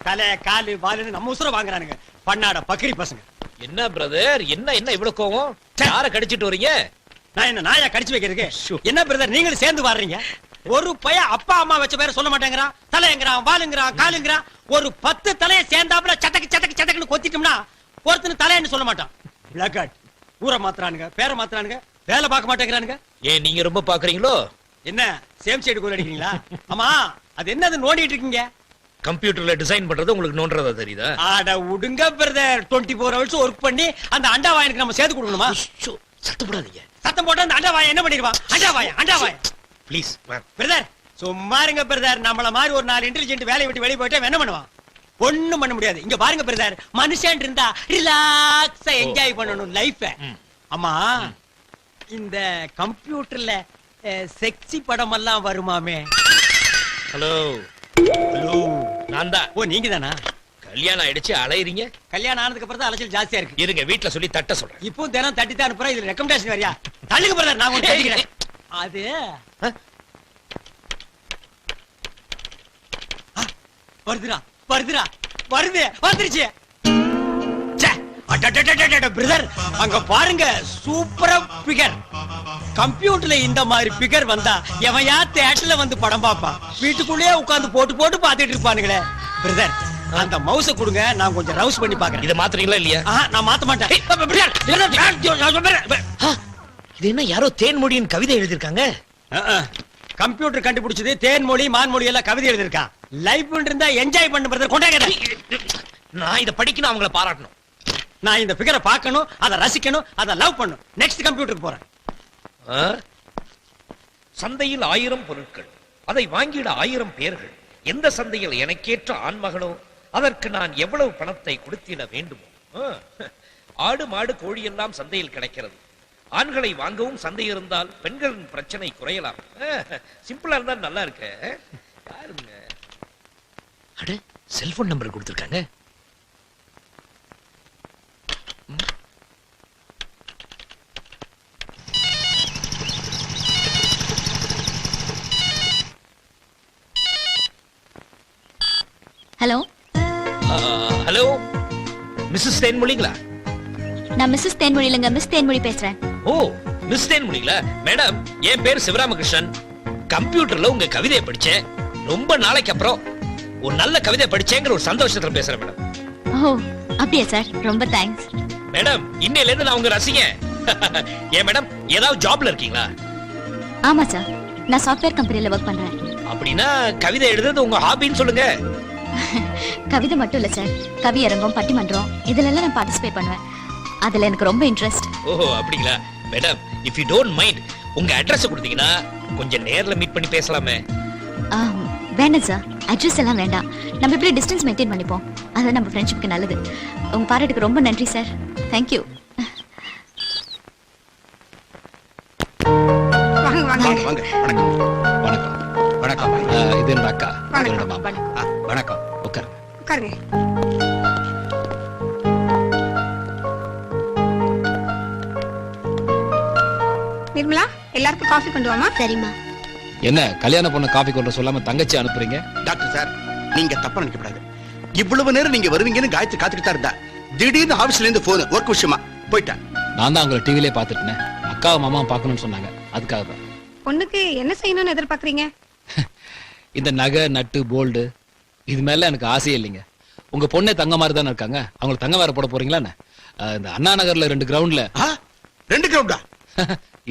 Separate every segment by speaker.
Speaker 1: தலை காலு வாலுன்னு நம்ம உசுர வாங்குறானுங்க பண்ணாட பக்கிரி பசங்க.
Speaker 2: என்ன பிரதர், என்ன இவ்வளவு கோவம்? யார கடிச்சிட்டு வரீங்க?
Speaker 1: நான் என்ன நாயா கடிச்சு வைக்கிறதுக்கு? என்ன பிரதர் நீங்களும் சேர்ந்து வர்றீங்க? ஒரு பைய அப்பா அம்மா வச்ச பேரை சொல்ல மாட்டேங்கிறான். தலைங்கிறான், வாலுங்கிறான், காலுங்கிறான். ஒரு 10 தலையை சேர்ந்தாப்புல சட்டக்குன்னு கொத்திட்டோம்னா ஒருத்தன் தலைன்னு சொல்ல மாட்டான். பிளாக்காட் ஊரை மாத்துறானுங்க, பேரை மாத்துறானுங்க, வேலை பார்க்க மாட்டேங்கிறானுங்க.
Speaker 2: ஏன் நீங்க ரொம்ப பாக்குறீங்களோ?
Speaker 1: என்ன சேம் சைடு கோல் அடிக்கிறீங்களா? ஆமா, அது என்னது நோண்டிட்டு இருக்கீங்க?
Speaker 2: கம்ப்யூட்டர்ல டிசைன் பண்றது உங்களுக்கு நோன்றதா தெரியுதா?
Speaker 1: ஆட உடுங்க பிரதர், 24 hours ஒர்க் பண்ணி அந்த அண்டா வாயனுக்கு நம்ம சேர்த்து கொடுக்கணுமா?
Speaker 2: சத்தம் போடாதீங்க.
Speaker 1: சத்தம் போட்டா அந்த அண்டா வாயன் என்ன பண்ணிடுவான்? அண்டா வாயன்
Speaker 2: ப்ளீஸ்
Speaker 1: பிரதர் சும்மா இருங்க பிரதர். நம்மள மாதிரி ஒரு 4 இன்டெலிஜென்ட் வேலையை விட்டு வெளியே போயிட்டா என்ன பண்ணுவான்? ஒண்ணும் பண்ண முடியாது. இங்க பாருங்க பிரதர், மனுஷன் இருந்தா ரிலாக்ஸா என்ஜாய் பண்ணணும் லைஃப. ஆமா, இந்த கம்ப்யூட்டர்ல செக்ஸி படம் எல்லாம் வருமாமே?
Speaker 2: ஹலோ
Speaker 1: ஹலோ,
Speaker 2: நான் தான்.
Speaker 1: ஓ நீங்க தானா?
Speaker 2: கல்யாணம் ஆயிடுச்சு அலையறீங்க?
Speaker 1: கல்யாணம் ஆனதுக்கு அப்புறம் தான் அலைச்சல் ஜாஸ்தியா இருக்கு.
Speaker 2: இருங்க வீட்ல சொல்லி தட்ட சொல்றேன்.
Speaker 1: இப்போ தினம் தட்டி தான் அனுப்புறேன். இதுல ரெக்கமெண்டேஷன் வரியா? தள்ளுங்க பிரதர், நான் உங்களுக்கு தட்டிக்கிறேன். அது வந்துருச்சு. பிரதர் அங்க பாருங்க, சூப்பரா பிகர். கம்ப்யூட்டர்ல இந்த மாதிரி பிகர் வந்தா எவையா தியேட்டர்ல வந்து படம் பாப்பா? வீட்டுக்குள்ளேயே உட்கார்ந்து போட்டு பாத்துட்டு இருப்பானுங்களே. பிரதர் அந்த மவுஸ கொடுங்க, நான் கொஞ்சம் ரவுஸ் பண்ணி பாக்குறேன்.
Speaker 2: இத மாத்துறீங்களா இல்லையா?
Speaker 1: நான் மாத்த மாட்டேன்.
Speaker 2: இது என்ன யாரோ தேன்மொழியின் கவிதை எழுதிருக்காங்க?
Speaker 1: கம்ப்யூட்டர் கண்டுபிடிச்சது தேன்மொழி மான்மொழி எல்லாம் கவிதை எழுதிருக்கான். லைஃப் இருந்தா என்ஜாய் பண்ணு பிரதர். கொண்டாங்க.
Speaker 2: நான் இத படிக்கணும், அவங்கள பாராட்டணும்.
Speaker 1: நான் இந்த பிகரை பார்க்கணும், அதை ரசிக்கணும், அதை லவ் பண்ணணும். நெக்ஸ்ட் கம்ப்யூட்டருக்கு போறேன்.
Speaker 2: சந்தையில் 1000 பொருட்கள், அதை வாங்கிட 1000 பேர்கள். எந்த சந்தையில் எனக்கேற்ற ஆண்மகனோ அதற்கு நான் எவ்வளவு பணத்தை கொடுத்திட வேண்டுமோ? ஆடு மாடு கோழி எல்லாம் சந்தையில் கிடைக்கிறது. ஆண்களை வாங்கவும் சந்தை இருந்தால் பெண்களின் பிரச்சனை குறையலாம். சிம்பிளா இருந்தா நல்லா இருக்க. யாருங்க? அட செல்போன் நம்பர் கொடுத்திருக்காங்க.
Speaker 3: ஹலோ
Speaker 2: ஹலோ, மிஸ்ஸஸ் தேன்மொழிங்களா?
Speaker 3: நான் மிஸ்ஸஸ் தேன்மொழி இல்லங்க, மிஸ் தேன்மொழி பேசுறேன்.
Speaker 2: ஓ மிஸ் தேன்மொழிங்களா? மேடம், என் பேர் சிவராமகிருஷ்ணன். கம்ப்யூட்டர்ல உங்க கவிதையை படிச்சேன். ரொம்ப நாளைக்கு அப்புறம் ஒரு நல்ல கவிதை படிச்சேங்கிற ஒரு சந்தோஷத்துல பேசுறேன் மேடம்.
Speaker 3: ஓ அப்படியே சார், ரொம்ப தேங்க்ஸ்.
Speaker 2: மேடம், இன்னையில இருந்து நான் உங்க ரசிகன். ஏன் மேடம், ஏதாவது ஜாப்ல இருக்கீங்களா?
Speaker 3: ஆமா சார், நான் சாஃப்ட்வேர் கம்பெனில ஒர்க் பண்றேன்.
Speaker 2: அப்படின்னா கவிதை எழுதுறது உங்க ஹாபின்னு சொல்லுங்க.
Speaker 3: கவிதை மட்டும் இல்ல சார், கவி அரங்கம், பட்டிமன்றம் இதுல எல்லாம் நான் பார்ட்டிசிபேட் பண்ணுவேன். அதுல எனக்கு ரொம்ப இன்ட்ரெஸ்ட்.
Speaker 2: ஓஹோ அப்படிங்களா? Madam, if you don't mind உங்க அட்ரஸ் கொடுத்தீங்கன்னா கொஞ்சம் நேர்ல மீட் பண்ணி பேசலாமே.
Speaker 3: வேண்டாம் சார், அட்ரஸ் எல்லாம் வேண்டாம். நம்ம இப்படி டிஸ்டன்ஸ் மெயின்டைன் பண்ணிப்போம். அது நம்ம ஃப்ரெண்ட்ஷிப்க்கு நல்லது. உங்க பாராட்டுக்கு ரொம்ப நன்றி சார். தேங்க்யூ.
Speaker 4: வாங்க. வணக்கம். இது என்னோட அக்கா. வணக்கம். உட்காருங்க.
Speaker 5: நிர்மலா, எல்லாருக்கும் காஃபி கொண்டு வாமா.
Speaker 3: சரிம்மா.
Speaker 4: என்ன கல்யாண பொண்ணு காஃபி கொண்டு சொல்லாம தங்கச்சி அனுப்புறீங்க?
Speaker 6: டாக்டர் சார், நீங்க தப்பா நினைக்கப்படாது. இவ்வளவு நேரம் நீங்க வருவீங்கன்னு காயத்ரி காத்துக்கிட்டு தான் இருந்தா. திடீர்னு ஆபீஸ்ல இருந்து போன் ஒர்க் விஷயமா போயிட்டேன்.
Speaker 4: நான் தான் உங்களை டிவிலே பாத்துட்டேன். அக்காவும் மாமாவும் பார்க்கணும்னு சொன்னாங்க, அதுக்காக தான்.
Speaker 5: பொண்ணுக்கு என்ன செய்யணும்னு எதிர்பார்க்கறீங்க?
Speaker 4: இந்த நகை நட்டு போல்டு இது மேல எனக்கு ஆசையே இல்லைங்க. உங்க பொண்ணே தங்க மாதிரி தானே இருக்காங்க, அவங்களுக்கு தங்க வேற போட போறீங்களா? இந்த அண்ணா நகர்ல 2 கிரவுண்ட்ல.
Speaker 6: 2 கிரவுண்டா?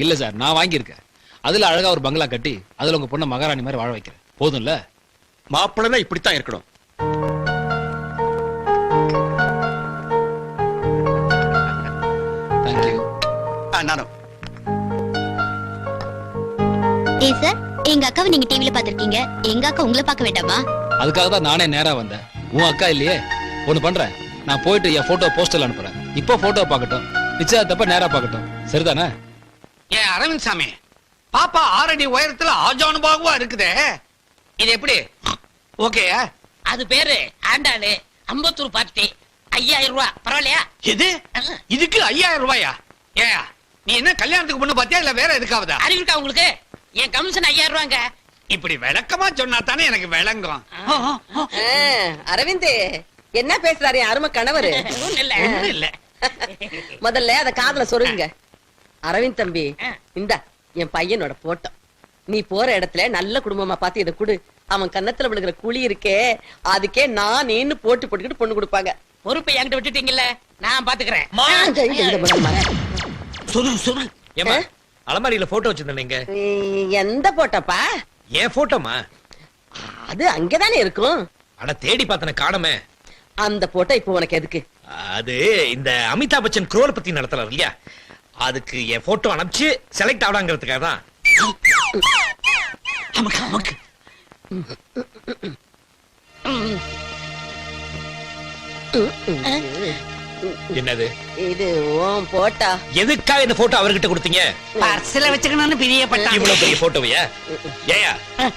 Speaker 4: இல்ல சார், நான் வாங்கியிருக்கேன். அதுல அழகா ஒரு பங்களா கட்டி அதுல உங்க பொண்ணை மகாராணி மாதிரி வாழ வைக்கிறேன். போதும்ல?
Speaker 6: மாப்பிள்ளை இப்படித்தான் இருக்கணும்.
Speaker 4: தேங்க்யூ.
Speaker 6: நானும்.
Speaker 3: ஏய் சார், எங்க அக்காவை நீங்க டிவில பாத்திருக்கீங்க, எங்க அக்கா உங்களை பார்க்க வேண்டாமா?
Speaker 4: அதுக்காக தான் நானே நேரா வந்தேன். உன் அக்கா இல்லையே, ஒண்ணு பண்றேன், நான் போயிட்டு என் போட்டோ போஸ்டர்ல அனுப்புறேன். இப்போ போட்டோ பார்க்கட்டும், நிச்சயத்தப்ப நேரா பார்க்கட்டும். சரிதானே?
Speaker 7: ஏன் அரவிந்த் சாமி, பாப்பா 6 அடி உயரத்துல ஆஜானுபாகுவா இருக்குதே, இது எப்படி ஓகே?
Speaker 8: அது பேரு ஆண்டாளு, அம்பத்தூர் பார்ட்டி, 5000 ரூபாய். பரவாயில்லையா?
Speaker 7: இதுக்கு 5000 ரூபாயா? ஏன் நீ என்ன கல்யாணத்துக்கு பொண்ணு பாத்தியா இல்ல வேற எதுக்காவதா?
Speaker 8: அறிவிக்கா உங்களுக்கு? என் கமிஷன் 5000 ரூபாங்க.
Speaker 7: இப்படி விளக்கமா சொன்னா தானே எனக்கு விளங்கும்.
Speaker 9: அரவிந்த் என்ன பேசுறாரு என் அருமை கணவரு?
Speaker 8: ஒண்ணும் இல்ல.
Speaker 7: ஒண்ணும் இல்ல.
Speaker 9: முதல்ல அத காதுல சொருங்க. அரவிந்த் தம்பி, இந்த என் பையனோட போட்டோ. நீ போற இடத்துல நல்ல குடும்பமா பார்த்து இதை குடு. அவன் கன்னத்துல விழுகிற குழி இருக்கே, அதுக்கே நான் நீன்னு போட்டுக்கிட்டு பொண்ணு கொடுப்பாங்க.
Speaker 8: பொறுப்பை என்கிட்ட விட்டுட்டீங்கல்ல, நான் பாத்துக்கிறேன்.
Speaker 7: சொல்லு.
Speaker 2: ஏமா அலமாரியில போட்டோ வச்சிருந்தேங்க.
Speaker 9: எந்த போட்டோப்பா?
Speaker 2: ஏன் போட்டோமா?
Speaker 9: அது அங்கதானே இருக்கும்.
Speaker 2: அட தேடி பார்த்தன காணமே.
Speaker 9: அந்த போட்டோ இப்போ உனக்கு எதுக்கு?
Speaker 2: அது இந்த அமிதாப் பச்சன் குரோல் பத்தி நடத்தலாம் இல்லையா, அதுக்கு என் போட்டோ அனுப்பிச்சு செலக்ட் ஆகலாங்கிறதுக்காக தான்.
Speaker 7: நமக்கு
Speaker 2: என்னது
Speaker 9: இது உன் போட்டா?
Speaker 2: எதுக்காக இந்த போட்டோ அவர்கிட்ட கொடுத்தீங்க?
Speaker 8: பர்ஸ்ல வச்சுக்கணும்னு பிரியப்பட்டான்.
Speaker 2: இவ்வளவு பெரிய போட்டோவையா? ஏயா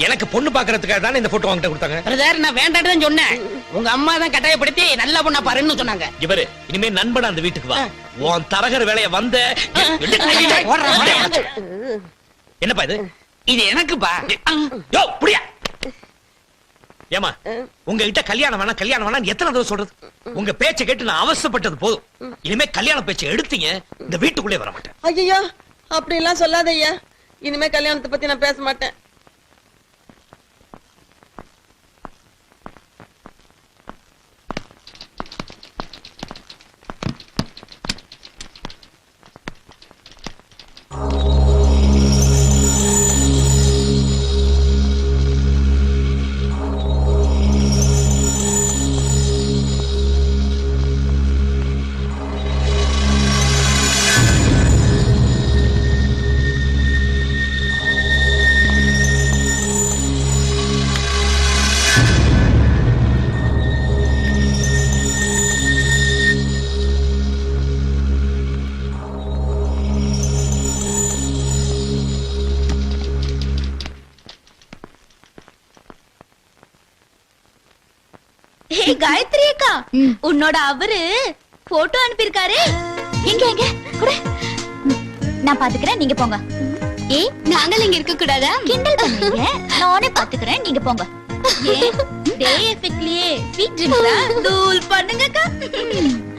Speaker 2: எனக்கு பொண்ணு பாக்குறதுக்காக தானே இந்த போட்டோ அவங்கிட்ட கொடுத்தாங்க.
Speaker 8: பிரதர், நான் வேண்டான்னு சொன்னேன். உங்க அம்மா தான் கட்டாயப்படுத்தி நல்ல பொண்ணா பாருன்னு சொன்னாங்க.
Speaker 2: இவரு இனிமே நண்பன் அந்த வீட்டுக்கு வா. உன் தரகர் வேலைய வந்த என்னப்பா இது?
Speaker 7: இது எனக்குப்பா.
Speaker 2: யோ புடியா. ஏமா உங்ககிட்ட கல்யாணம் வேணாம் எத்தனை தடவை சொல்றது? உங்க பேச்சை கேட்டு நான் அவசரப்பட்டது போதும். இனிமே கல்யாண பேச்சை எடுத்தீங்க இந்த வீட்டுக்குள்ளே வர மாட்டேன்.
Speaker 9: ஐயோ, அப்படி எல்லாம் சொல்லாத ஐயா. இனிமே கல்யாணத்தை பத்தி நான் பேச மாட்டேன்.
Speaker 3: காயத்ரி அக்கா, உன்னோட அவரு போட்டோ அனுப்பியிருக்காரு. எங்க எங்க குடு. நான் பாத்துக்கிறேன், நீங்க போங்க. ஏய், நாங்கள் இங்க இருக்க கூடாதா? கிண்டல் பண்ணீங்க. நானே பாத்துக்கிறேன், நீங்க போங்க. டே எஃபெக்ட்லயே ஸ்வீட் ட்ரிங்க்ஸா தூள் பண்ணுங்க அக்கா.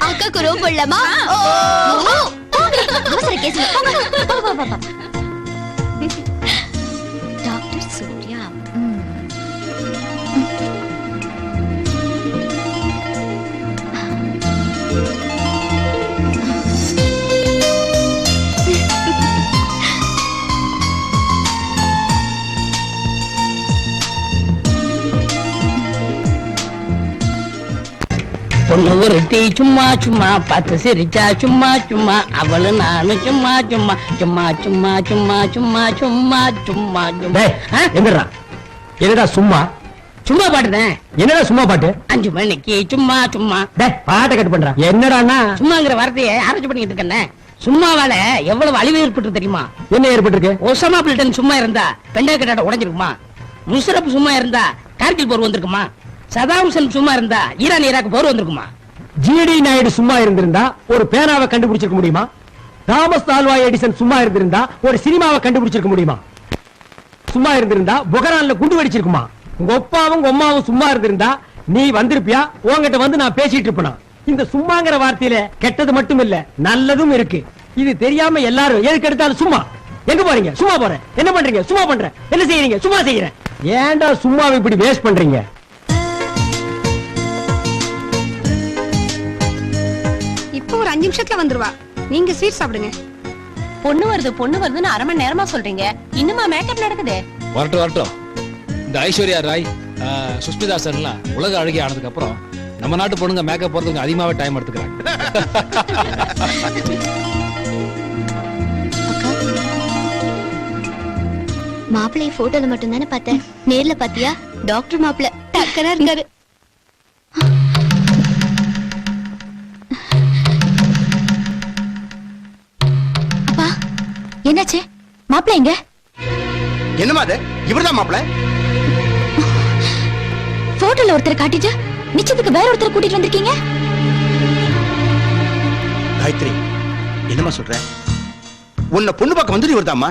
Speaker 3: அக்காக்கு ரொம்ப போடலாமா? அவசர கேஸ்ல போங்க. டாக்டர் சூர்யா.
Speaker 8: பொண்ணு ஒருத்தி சும்மா சும்மா பார்த்து சிரிச்சா சும்மா சும்மா, அவளு நானும் சும்மா சும்மா சும்மா சும்மா சும்மா சும்மா சும்மா சும்மா சும்மா.
Speaker 1: எங்கடா என்னடா சும்மா
Speaker 8: சும்மா பாட்டுதான்.
Speaker 1: என்னடா சும்மா பாட்டு?
Speaker 8: 5 மணிக்கு சும்மா சும்மா.
Speaker 1: பாட்டை கட் பண்றான். என்னடான்னா
Speaker 8: சும்மாங்கிற வார்த்தையை ஆராய்ச்சி பண்ணிட்டு இருக்கேன். சும்மாவால எவ்வளவு அழிவு ஏற்பட்டு தெரியுமா?
Speaker 1: என்ன ஏற்பட்டிருக்கு?
Speaker 8: ஒசாமா பில்டன் சும்மா இருந்தா பெண்டா கட்டாட உடைஞ்சிருக்குமா? முஷரப் சும்மா இருந்தா கார்கில் போர் வந்திருக்குமா? சதாம் ஹுசேன் சும்மா இருந்தா ஈரான் ஈராக் போர் வந்திருக்குமா?
Speaker 1: ஜிடி நாயுடு சும்மா இருந்திருந்தா ஒரு பேனாவை கண்டுபிடிச்சிருக்க முடியுமா? தாமஸ் ஆல்வா எடிசன் சும்மா இருந்திருந்தா ஒரு சினிமாவை கண்டுபிடிச்சிருக்க முடியுமா? சும்மா இருந்திருந்தா புகரான்ல குண்டு வெடிச்சிருக்குமா? உங்க அப்பாவும் உங்க அம்மாவும் சும்மா இருந்திருந்தா நீ வந்திருப்பியா? உன்கிட்ட வந்து நான் பேசிட்டு இருப்பேனா? இந்த சும்மாங்கிற வார்த்தையில கெட்டது மட்டும் இல்ல, நல்லதும் இருக்கு. இது தெரியாம எல்லாரும் எதுக்கு எடுத்தாலும் சும்மா. எங்க போறீங்க? சும்மா போறேன். என்ன பண்றீங்க? சும்மா பண்றேன். என்ன செய்யறீங்க? சும்மா செய்யறேன். ஏன்டா சும்மாவை இப்படி வேஸ்ட் பண்றீங்க?
Speaker 5: இப்போ ஒரு 5 நிமிஷத்துல வந்துருவா. நீங்க ஸ்வீட் சாப்பிடுங்க.
Speaker 9: பொண்ணு வருதுன்னு 1/2 மணி நேரமா சொல்றீங்க. இன்னுமா மேக்கப் நடக்குது?
Speaker 4: வரட்டும். இந்த ஐஸ்வர்யா ராய், சுஷ்மிதா சென்லாம் உலக அழகி ஆனதுக்கு அப்புறம் நம்ம நாட்டு பொண்ணுங்க மேக்கப் போறதுக்கு அதிகமாவே டைம் எடுத்துக்கிறாங்க.
Speaker 3: மாப்பிள்ளை போட்டோல மட்டும் தானே பார்த்தேன், நேர்ல பாத்தியா? டாக்டர் மாப்பிள்ளை டக்கரா இருக்காரு. அப்பா, என்னாச்சு? மாப்பிள்ளை எங்க?
Speaker 6: என்னமா அது? இவர்தான் மாப்பிள்ள?
Speaker 3: போட்டோல ஒருத்தரை காட்டிட்டு நிச்சயத்துக்கு வேற ஒருத்தரை கூட்டிட்டு வந்திருக்கீங்க.
Speaker 6: காயத்ரி, என்னமா சொல்ற? உன்னை பொண்ணு பார்க்க வந்தது இவர்தாம்மா.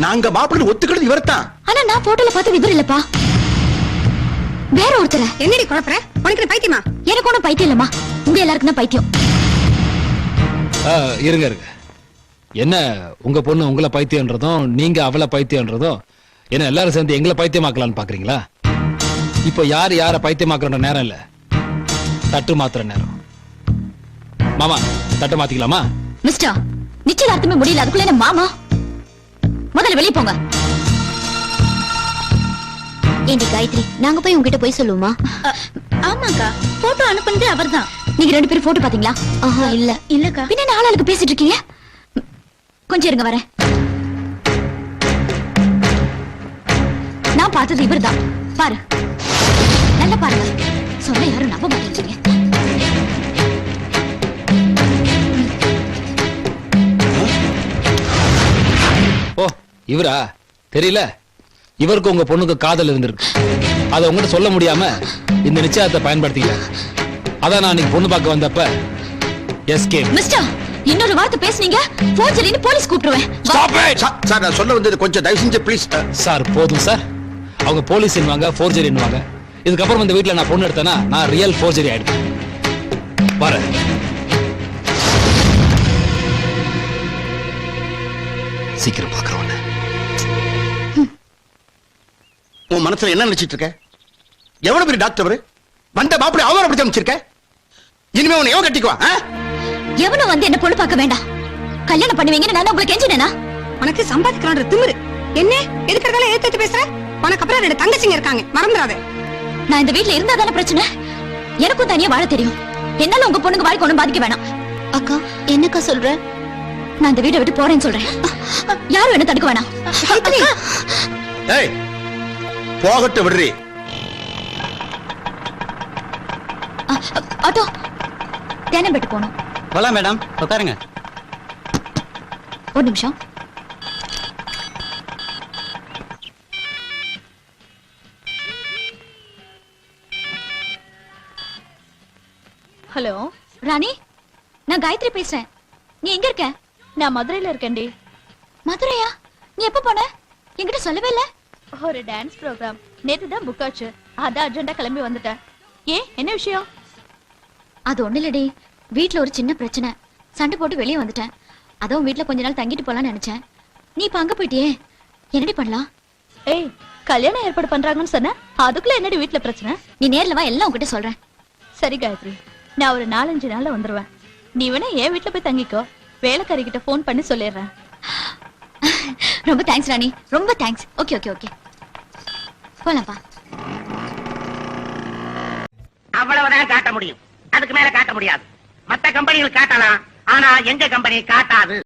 Speaker 6: நாங்க மாப்பிள்ளை ஒத்துக்கிறது இவர்தான்.
Speaker 3: ஆனா ஆனா நான் போட்டோல பார்த்தது இவர் இல்லப்பா, வேற ஒருத்தர.
Speaker 5: என்னடி குழப்பற? உனக்கு என்ன பைத்தியமா?
Speaker 3: எனக்கு ஒண்ணும் பைத்தியம் இல்லம்மா, உங்க எல்லாருக்கும் தான் பைத்தியம்.
Speaker 4: இருங்க இருங்க. என்ன உங்க பொண்ணு உங்களை பைத்தியன்றதும் நீங்க அவளை பைத்தியன்றதும் என்ன எல்லாரும் சேர்ந்து எங்களை பைத்தியமாக்கலாம்னு பாக்குறீங்களா? இப்ப யார் யார பைத்தியமாக்குற நேரம் இல்ல, தட்டு மாத்துற நேரம். மாமா தட்டு மாத்திக்கலாமா?
Speaker 3: மிஸ்டர், நிச்சயதார்த்தமே முடியல, அதுக்குள்ள என்ன மாமா? முதல்ல வெளிய போங்க. ஏண்டி காயத்ரி, நாங்க போய் உங்ககிட்ட போய் சொல்லுவோமா? ஆமாக்கா, போட்டோ அனுப்புனது அவர்தான். நீங்க ரெண்டு பேரும் போட்டோ பாத்தீங்களா? ஆஹா இல்ல. இல்லக்கா. பின்ன என்ன ஆளாளுக்கு பேசிட்டு இருக்கீங்க? கொஞ்சம் இருங்க வரேன். நான் பார்த்தது இவர்தான். பாரு, நல்ல பாருங்க. சொன்ன யாரும் நம்ப மாட்டேங்கிறீங்க.
Speaker 4: ஓ இவரா? தெரியல. இவருக்கு உங்க பொண்ணுக்கு காதல் இருந்திருக்கு, அதை உங்ககிட்ட சொல்ல முடியாம இந்த நிச்சயத்தை பயன்படுத்திக்கல. அதான் நான் இன்னைக்கு பொண்ணு பார்க்க வந்தப்ப எஸ்கேப்.
Speaker 3: மிஸ்டர், இன்னொரு வார்த்தை பேசுனீங்க போர்ஜரின்னு போலீஸ் கூப்பிடுவேன்.
Speaker 6: சார் நான் சொல்ல வந்தது கொஞ்சம் தயவு செஞ்சு ப்ளீஸ்.
Speaker 4: சார் போதும் சார். அவங்க போலீஸ் என்னவாங்க, போர்ஜரி என்னவாங்க. இதுக்கப்புறம் இந்த வீட்டுல நான் பொண்ணு எடுத்தேன்னா நான் ரியல் போர்ஜரி ஆயிடுவேன். வர சீக்கிரம் பாக்குறோம்.
Speaker 6: உன் மனசுல என்ன நினைச்சிட்டு இருக்க? எவ்வளவு பெரிய டாக்டர் அவரு, வந்த மாப்பிள்ளை அவரை அப்படி அமைச்சிருக்க. இனிமே உன்னை எவன் கட்டிக்குவா?
Speaker 3: எவனும் வந்து என்ன பொண்ணு பார்க்க வேண்டாம். கல்யாணம் பண்ணுவீங்கன்னு நான் உங்களுக்கு கெஞ்சினேனா?
Speaker 5: உனக்கு சம்பாதிக்கலான்ற திமிரு என்ன? எதுக்கறதால ஏத்து பேசுற? உனக்கு அப்புறம் ரெண்டு தங்கச்சிங்க இருக்காங்க, மறந்துடாத.
Speaker 3: நான் இந்த வீட்ல இருந்தா தானே பிரச்சனை. எனக்கும் தனியா வாழ தெரியும். என்னால உங்க பொண்ணுக்கு வாழ்க்கை ஒண்ணும் பாதிக்க வேணாம். அக்கா என்னக்கா சொல்ற? நான் இந்த வீட்டை விட்டு போறேன்னு சொல்றேன். யாரும் என்ன தடுக்க வேணாம்.
Speaker 6: ஏய் போகட்டு விடுறி.
Speaker 3: ஆட்டோ தேனம்பேட்டு போகணும்.
Speaker 1: போலாம் மேடம், உட்காருங்க.
Speaker 3: ஒரு நிமிஷம். ஹலோ ராணி, நான் காயத்ரி பேசுறேன். நீ எங்க இருக்க? நான் மதுரையில இருக்கேன்டி. மதுரையா? நீ எப்ப போன? என்கிட்ட சொல்லவே இல்ல. ஒரு டான்ஸ் ப்ரோக்ராம் நேத்து தான் புக் ஆச்சு, அதான் அர்ஜென்ட்டா கிளம்பி வந்துட்டேன். ஏன், என்ன விஷயம்? அது ஒண்ணு இல்லடி, வீட்ல ஒரு சின்ன பிரச்சனை, சண்டை போட்டு வெளியே வந்துட்டேன். அதான் வீட்ல கொஞ்ச நாள் தங்கிட்டு போலான்னு நினைச்சேன். நீ இப்ப அங்க போயிட்டியே, என்னடி பண்ணலாம்? ஏய், கல்யாணம் ஏற்பாடு பண்றாங்கன்னு சொன்ன, அதுக்குள்ள என்னடி வீட்ல பிரச்சனை? நீ நேர்ல வா, எல்லாம் உங்ககிட்ட சொல்றேன். சரி காயத்ரி, நான் ஒரு 4-5 நாள்ல வந்துருவேன். நீ வேணா என் வீட்ல போய் தங்கிக்கோ, வேலைக்காரி கிட்ட போன் பண்ணி சொல்லிடுறேன். ரொம்ப தேங்க்ஸ் ராணி, ரொம்ப தேங்க்ஸ். ஓகே ஓகே ஓகே, போலாம்ப்பா.
Speaker 8: அவ்வளவுதான் காட்ட முடியும், அதுக்கு மேல காட்ட முடியாது. மத்த கம்பெனிகள் காட்டலாம், ஆனா எங்க கம்பெனி காட்டாது.